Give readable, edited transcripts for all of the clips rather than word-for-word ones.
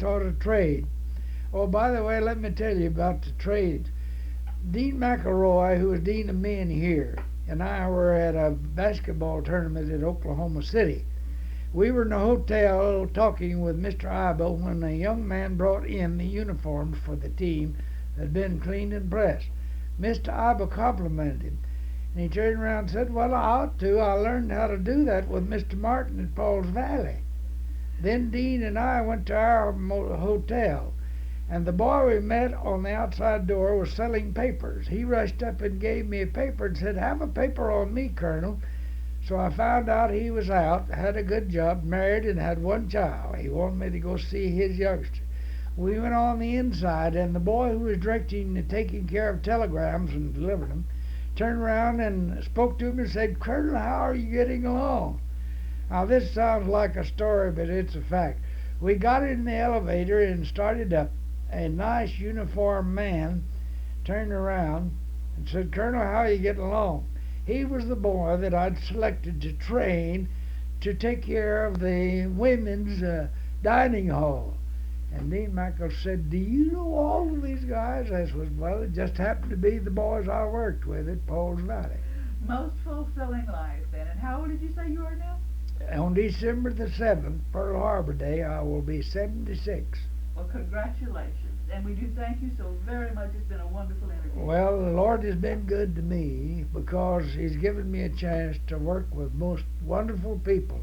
taught a trade. Oh, by the way, let me tell you about the trades. Dean McElroy, who was dean of men here, and I were at a basketball tournament at Oklahoma City. We were in the hotel talking with Mr. Ibo when a young man brought in the uniforms for the team that had been cleaned and pressed. Mr. Ibo complimented him, and he turned around and said, "Well, I ought to. I learned how to do that with Mr. Martin at Paul's Valley." Then Dean and I went to our hotel, and the boy we met on the outside door was selling papers. He rushed up and gave me a paper and said, "Have a paper on me, Colonel." So I found out he was out, had a good job, married, and had one child. He wanted me to go see his youngster. We went on the inside, and the boy who was directing and taking care of telegrams and delivering them turned around and spoke to him and said, "Colonel, how are you getting along?" Now, this sounds like a story, but it's a fact. We got in the elevator and started up. A nice uniformed man turned around and said, "Colonel, how are you getting along?" He was the boy that I'd selected to train to take care of the women's dining hall. And Dean Michael said, "Do you know all of these guys?" I said, "Well, it just happened to be the boys I worked with at Paul's Valley." Most fulfilling life, then. And how old did you say you are now? On December the 7th, Pearl Harbor Day, I will be 76. Well, congratulations. And we do thank you so very much. It's been a wonderful interview. Well, the Lord has been good to me because He's given me a chance to work with most wonderful people.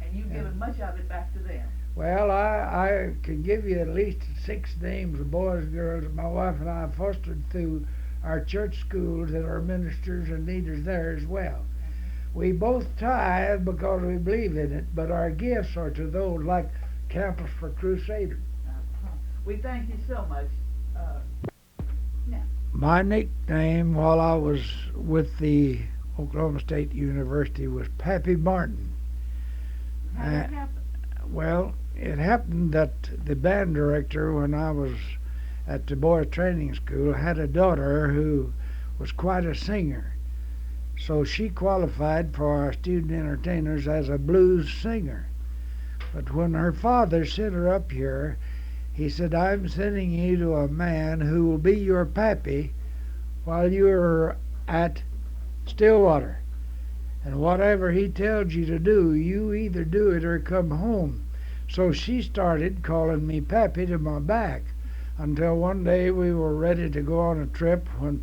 And you've given much of it back to them. Well, I can give you at least 6 names of boys and girls that my wife and I fostered through our church schools that are ministers and leaders there as well. We both tithe because we believe in it, but our gifts are to those like Campus for Crusaders. We thank you so much. Now. My nickname while I was with the Oklahoma State University was Pappy Martin. How did it happen? Well, it happened that the band director, when I was at the boys training school, had a daughter who was quite a singer. So she qualified for our student entertainers as a blues singer. But when her father sent her up here, he said, "I'm sending you to a man who will be your pappy while you're at Stillwater. And whatever he tells you to do, you either do it or come home." So she started calling me Pappy to my back until one day we were ready to go on a trip when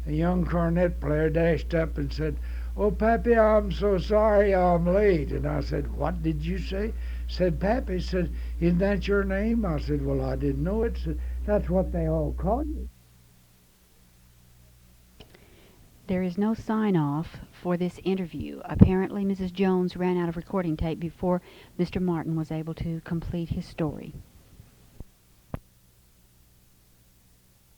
a young cornet player dashed up and said, "Oh, Pappy, I'm so sorry I'm late." And I said, "What did you say?" Said Pappy. Said, "Isn't that your name?" I said, "Well, I didn't know it." Said, "That's what they all call you." There is no sign-off for this interview. Apparently, Mrs. Jones ran out of recording tape before Mr. Martin was able to complete his story.